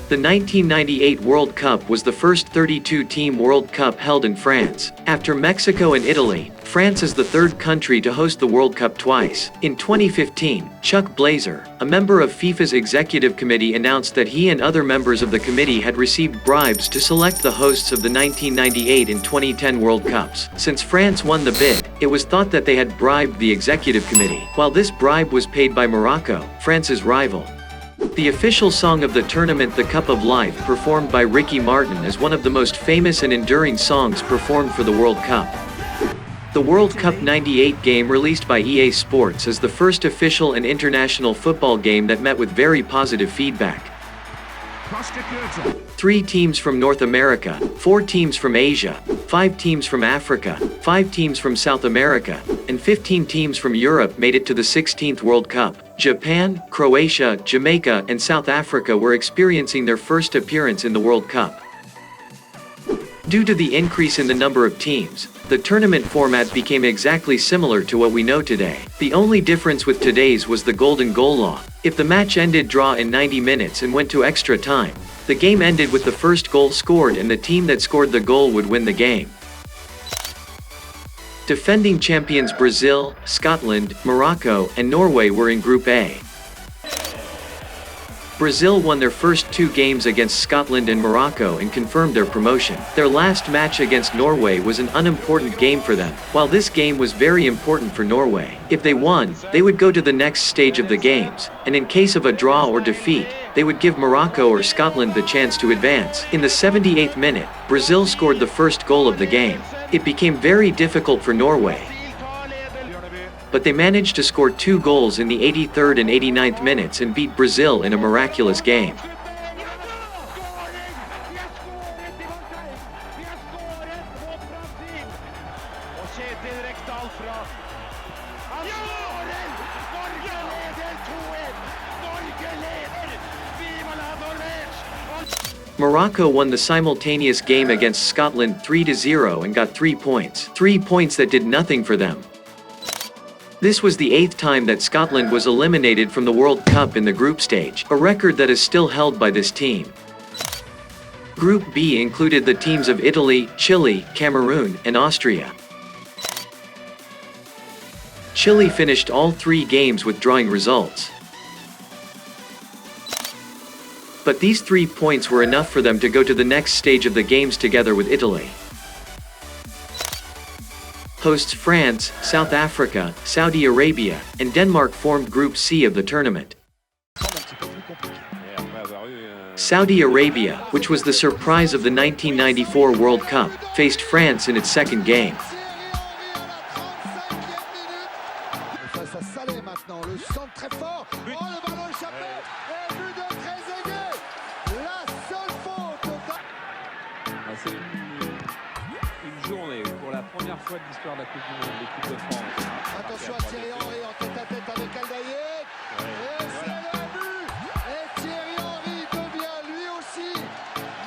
The 1998 World Cup was the first 32-team World Cup held in France. After Mexico and Italy, France is the third country to host the World Cup twice. In 2015, Chuck Blazer, a member of FIFA's executive committee, announced that he and other members of the committee had received bribes to select the hosts of the 1998 and 2010 World Cups. Since France won the bid, it was thought that they had bribed the executive committee. While this bribe was paid by Morocco, France's rival. The official song of the tournament, The Cup of Life, performed by Ricky Martin, is one of the most famous and enduring songs performed for the World Cup. The World Cup '98 game, released by EA Sports, is the first official and international football game that met with very positive feedback. 3 teams from North America, 4 teams from Asia, 5 teams from Africa, 5 teams from South America, and 15 teams from Europe made it to the 16th World Cup. Japan, Croatia, Jamaica, and South Africa were experiencing their first appearance in the World Cup. Due to the increase in the number of teams, the tournament format became exactly similar to what we know today. The only difference with today's was the golden goal law. If the match ended draw in 90 minutes and went to extra time, the game ended with the first goal scored, and the team that scored the goal would win the game. Defending champions Brazil, Scotland, Morocco, and Norway were in Group A. Brazil won their first 2 games against Scotland and Morocco and confirmed their promotion. Their last match against Norway was an unimportant game for them, while this game was very important for Norway. If they won, they would go to the next stage of the games, and in case of a draw or defeat, they would give Morocco or Scotland the chance to advance. In the 78th minute, Brazil scored the first goal of the game. It became very difficult for Norway, but they managed to score 2 goals in the 83rd and 89th minutes and beat Brazil in a miraculous game. Morocco won the simultaneous game against Scotland 3-0 and got 3 points. 3 points that did nothing for them. This was the 8th time that Scotland was eliminated from the World Cup in the group stage, a record that is still held by this team. Group B included the teams of Italy, Chile, Cameroon, and Austria. Chile finished all 3 games with drawing results. But these 3 points were enough for them to go to the next stage of the games together with Italy. Hosts France, South Africa, Saudi Arabia, and Denmark formed Group C of the tournament. Saudi Arabia, which was the surprise of the 1994 World Cup, faced France in its second game. Fois de l'histoire de la Coupe du Monde, l'équipe de France. Attention à Thierry Henry en tête-à-tête avec Aldaïek. Et c'est le but. Et Thierry Henry devient lui aussi.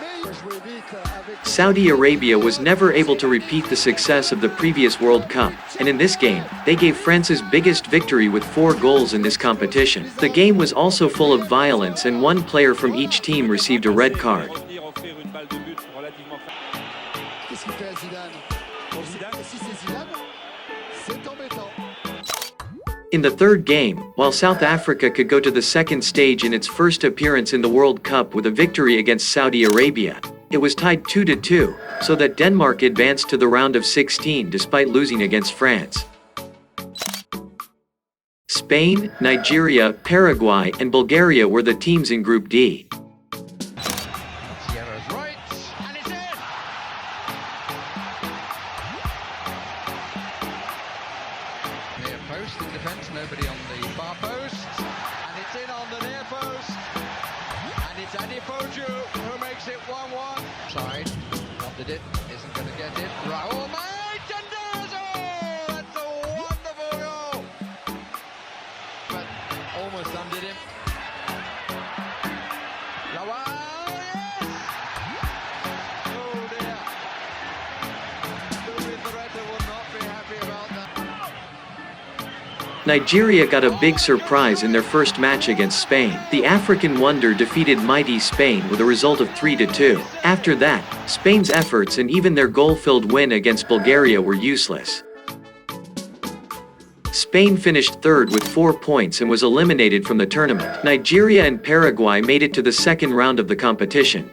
Mais il jouait vite avec... Saudi Arabia was never able to repeat the success of the previous World Cup, and in this game, they gave France's biggest victory with 4 goals in this competition. The game was also full of violence, and 1 player from each team received a red card. In the third game, while South Africa could go to the second stage in its first appearance in the World Cup with a victory against Saudi Arabia, it was tied 2-2, so that Denmark advanced to the round of 16 despite losing against France. Spain, Nigeria, Paraguay, and Bulgaria were the teams in Group D. Post in defence, nobody on the far post, and it's in on the near post, and it's Adepoju who makes it 1-1. Side, wanted it, isn't going to get it. Raul Mate and does it! That's a wonderful goal, but almost undid him. Lawal, yes! Oh dear. Louis Barreto will not be happy about that. Nigeria got a big surprise in their first match against Spain. The African Wonder defeated mighty Spain with a result of 3-2. After that, Spain's efforts and even their goal-filled win against Bulgaria were useless. Spain finished third with 4 points and was eliminated from the tournament. Nigeria and Paraguay made it to the second round of the competition.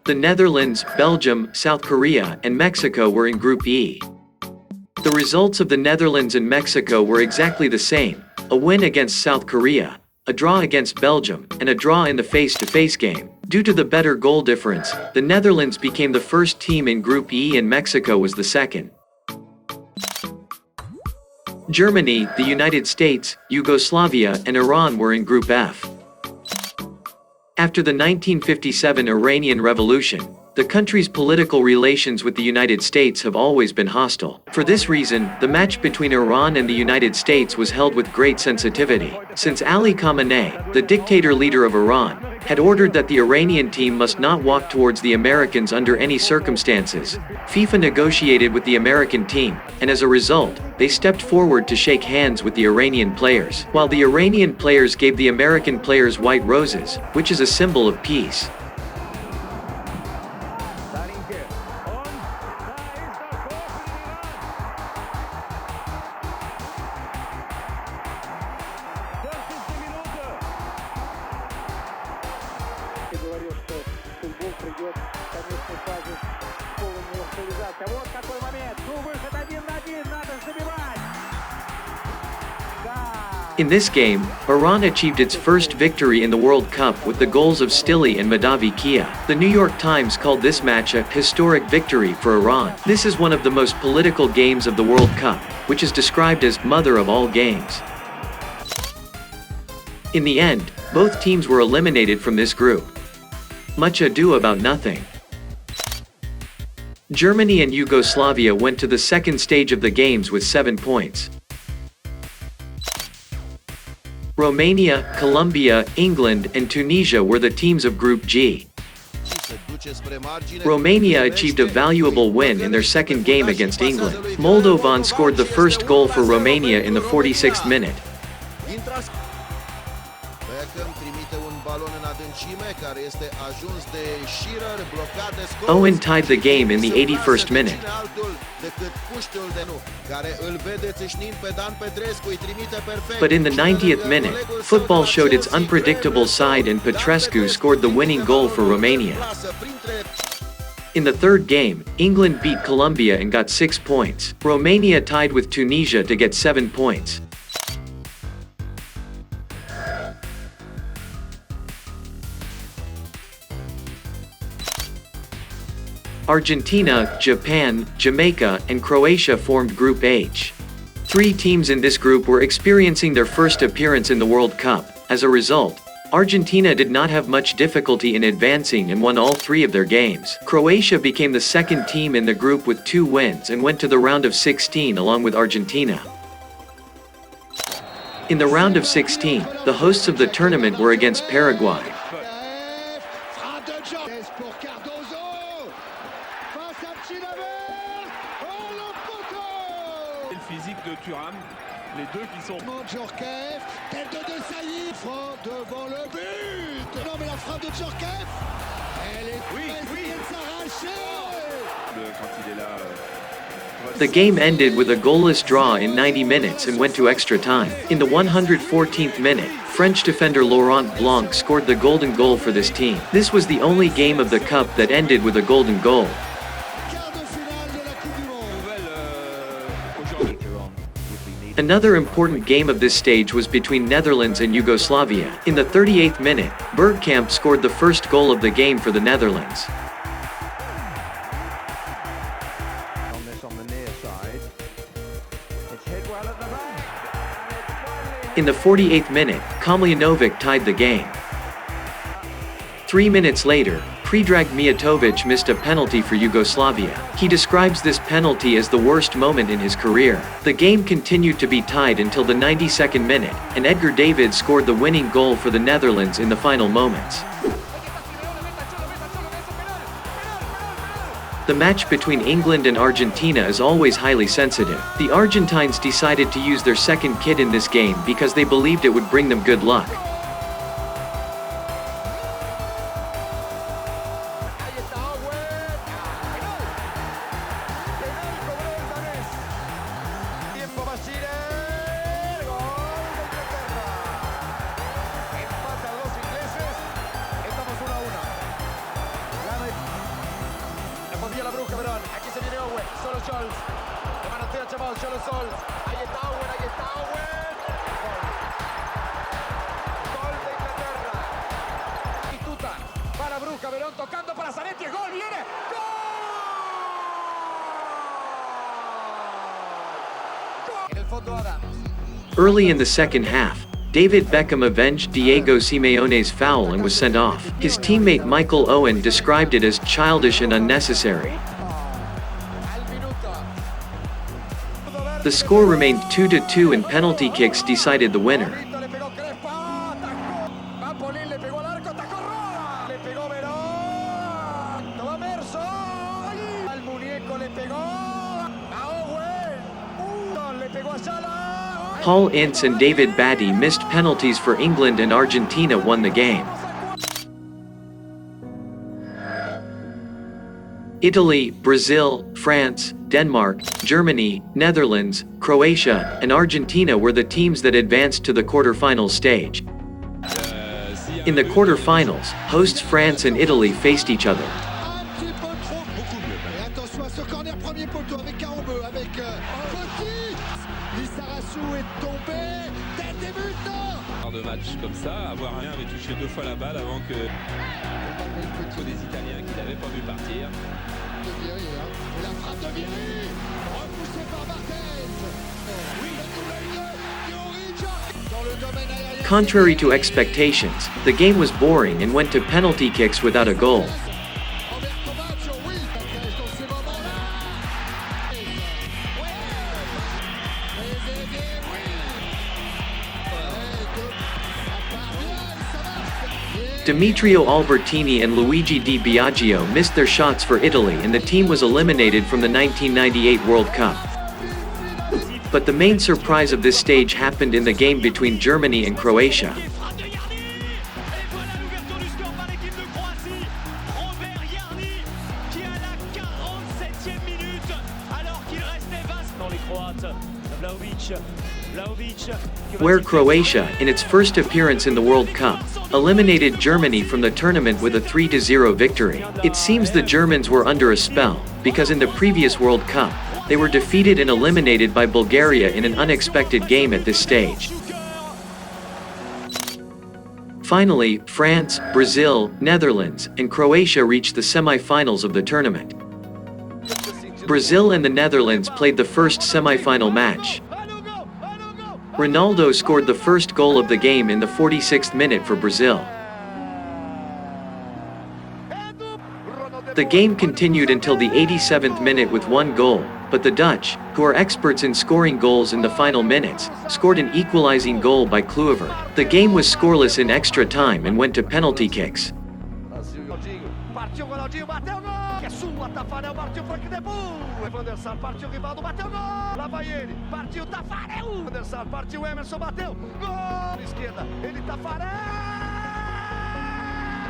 The Netherlands, Belgium, South Korea, and Mexico were in Group E. The results of the Netherlands and Mexico were exactly the same: a win against South Korea, a draw against Belgium, and a draw in the face-to-face game. Due to the better goal difference, the Netherlands became the first team in Group E and Mexico was the second. Germany, the United States, Yugoslavia, and Iran were in Group F. After the 1957 Iranian Revolution, the country's political relations with the United States have always been hostile. For this reason, the match between Iran and the United States was held with great sensitivity, since Ali Khamenei, the dictator leader of Iran, had ordered that the Iranian team must not walk towards the Americans under any circumstances. FIFA negotiated with the American team, and as a result, they stepped forward to shake hands with the Iranian players, while the Iranian players gave the American players white roses, which is a symbol of peace. In this game, Iran achieved its first victory in the World Cup with the goals of Stili and Madavi Kia. The New York Times called this match a historic victory for Iran. This is one of the most political games of the World Cup, which is described as mother of all games. In the end, both teams were eliminated from this group. Much ado about nothing. Germany and Yugoslavia went to the second stage of the games with 7 points. Romania, Colombia, England, and Tunisia were the teams of Group G. Romania achieved a valuable win in their second game against England. Moldovan scored the first goal for Romania in the 46th minute. Owen tied the game in the 81st minute. But in the 90th minute, football showed its unpredictable side and Petrescu scored the winning goal for Romania. In the third game, England beat Colombia and got 6 points. Romania tied with Tunisia to get 7 points. Argentina, Japan, Jamaica, and Croatia formed Group H. 3 teams in this group were experiencing their first appearance in the World Cup. As a result, Argentina did not have much difficulty in advancing and won all 3 of their games. Croatia became the second team in the group with 2 wins and went to the round of 16 along with Argentina. In the round of 16, the hosts of the tournament were against Paraguay. Physique de Thuram, les deux qui sont... Djorkaeff, tête de Desailly, franc devant le but. Non mais la frappe de Djorkaeff, elle est pressée de s'arracher. Quand il est là... The game ended with a goalless draw in 90 minutes and went to extra time. In the 114th minute, French defender Laurent Blanc scored the golden goal for this team. This was the only game of the cup that ended with a golden goal. Another important game of this stage was between Netherlands and Yugoslavia. In the 38th minute, Bergkamp scored the first goal of the game for the Netherlands. In the 48th minute, Komljanovic tied the game. 3 minutes later, Predrag Mijatovic missed a penalty for Yugoslavia. He describes this penalty as the worst moment in his career. The game continued to be tied until the 92nd minute, and Edgar Davids scored the winning goal for the Netherlands in the final moments. The match between England and Argentina is always highly sensitive. The Argentines decided to use their second kit in this game because they believed it would bring them good luck. La bruja, Verón. Aquí se viene Owen. Solo Scholz. Le manotea Chaval. Solo Sol. Ahí está Owen. Ahí está Owen. Gol de Inglaterra. Y Tuta. Para Bruja. Verón tocando para Zanetti. El gol viene. ¡Gol! En el fondo Adams. Early in the second half, David Beckham avenged Diego Simeone's foul and was sent off. His teammate Michael Owen described it as childish and unnecessary. The score remained 2-2 and penalty kicks decided the winner. Paul Ince and David Batty missed penalties for England and Argentina won the game. Italy, Brazil, France, Denmark, Germany, Netherlands, Croatia, and Argentina were the teams that advanced to the quarter-final stage. In the quarter-finals, hosts France and Italy faced each other. De match comme ça, avoir rien avait touché 2 fois la balle avant que des Italiens qui n'avaient pas vu partir. La frappe de Vieri, repoussée par Barthez. Dans le domaine aérien. Contrary to expectations, the game was boring and went to penalty kicks without a goal. Demetrio Albertini and Luigi Di Biagio missed their shots for Italy and the team was eliminated from the 1998 World Cup. But the main surprise of this stage happened in the game between Germany and Croatia. Where Croatia, in its first appearance in the World Cup, eliminated Germany from the tournament with a 3-0 victory. It seems the Germans were under a spell, because in the previous World Cup, they were defeated and eliminated by Bulgaria in an unexpected game at this stage. Finally, France, Brazil, Netherlands, and Croatia reached the semi-finals of the tournament. Brazil and the Netherlands played the first semi-final match. Ronaldo scored the first goal of the game in the 46th minute for Brazil. The game continued until the 87th minute with 1 goal, but the Dutch, who are experts in scoring goals in the final minutes, scored an equalizing goal by Kluivert. The game was scoreless in extra time and went to penalty kicks. Partiu Ronaldinho, bateu gol! Que é sua, Tafarel, partiu Frank de Boer. Van der Sar, partiu Rivaldo, bateu gol! Lá vai ele, partiu Tafarel! Van der Sar, partiu Emerson, bateu gol! Esquerda, ele Tafarel!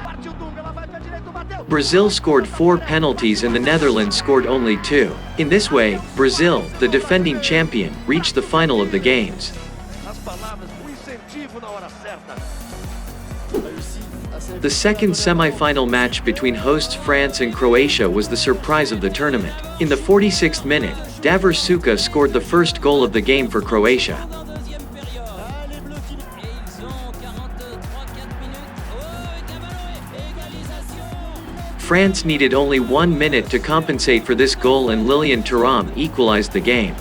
Partiu Dunga, lá vai pra direita, bateu! Brazil scored 4 penalties and the Netherlands scored only 2. In this way, Brazil, the defending champion, reached the final of the games. As palavras, incentivo na hora certa. The second semi-final match between hosts France and Croatia was the surprise of the tournament. In the 46th minute, Davor Suka scored the first goal of the game for Croatia. France needed only 1 minute to compensate for this goal and Lilian Thuram equalized the game.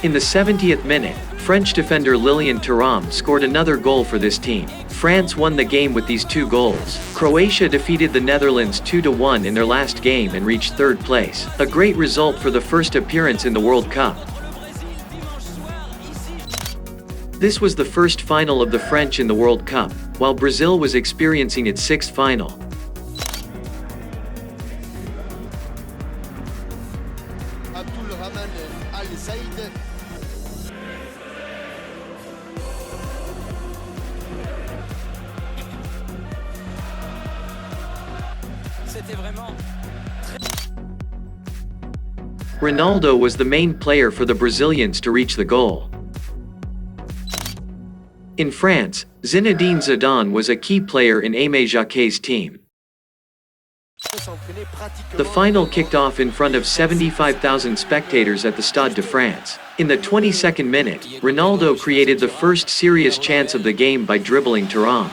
In the 70th minute, French defender Lilian Thuram scored another goal for this team. France won the game with these 2 goals. Croatia defeated the Netherlands 2-1 in their last game and reached 3rd place, a great result for the first appearance in the World Cup. This was the first final of the French in the World Cup, while Brazil was experiencing its sixth final. Abdul Rahman Al Said. C'était vraiment Ronaldo was the main player for the Brazilians to reach the goal. In France, Zinedine Zidane was a key player in Aimé Jacquet's team. The final kicked off in front of 75,000 spectators at the Stade de France. In the 22nd minute, Ronaldo created the first serious chance of the game by dribbling Thuram.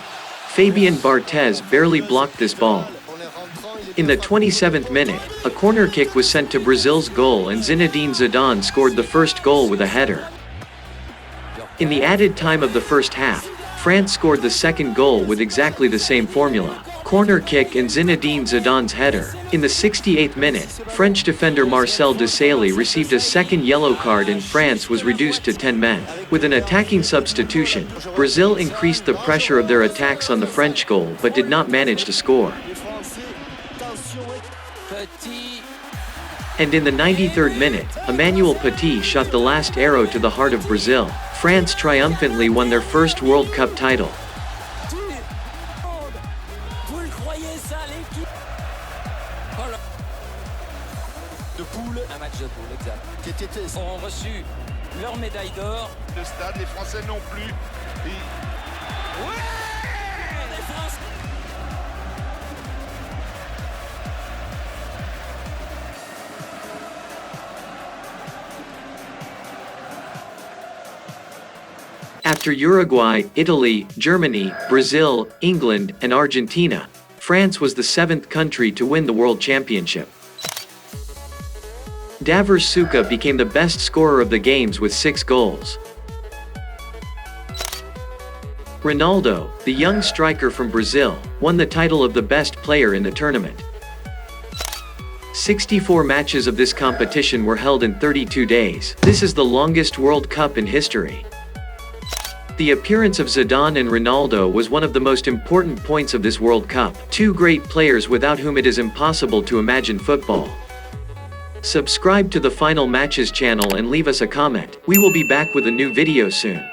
Fabien Barthez barely blocked this ball. In the 27th minute, a corner kick was sent to Brazil's goal and Zinedine Zidane scored the first goal with a header. In the added time of the first half, France scored the second goal with exactly the same formula: corner kick and Zinedine Zidane's header. In the 68th minute, French defender Marcel Desailly received a second yellow card and France was reduced to 10 men. With an attacking substitution, Brazil increased the pressure of their attacks on the French goal but did not manage to score. petit. And in the 93rd minute, Emmanuel Petit shot the last arrow to the heart of Brazil. France triumphantly won their first World Cup title. Vous le croyez ça, l'équipe? Oh là. De poule Un match de poule, exact. qui était Ont reçu leur médaille d'or. Le stade, les Français non plus. Ouais, les Français. After Uruguay, Italy, Germany, Brazil, England, and Argentina, France was the 7th country to win the World Championship. Davor Suker became the best scorer of the games with 6 goals. Ronaldo, the young striker from Brazil, won the title of the best player in the tournament. 64 matches of this competition were held in 32 days. This is the longest World Cup in history. The appearance of Zidane and Ronaldo was one of the most important points of this World Cup. Two great players without whom it is impossible to imagine football. Subscribe to the Final Matches channel and leave us a comment. We will be back with a new video soon.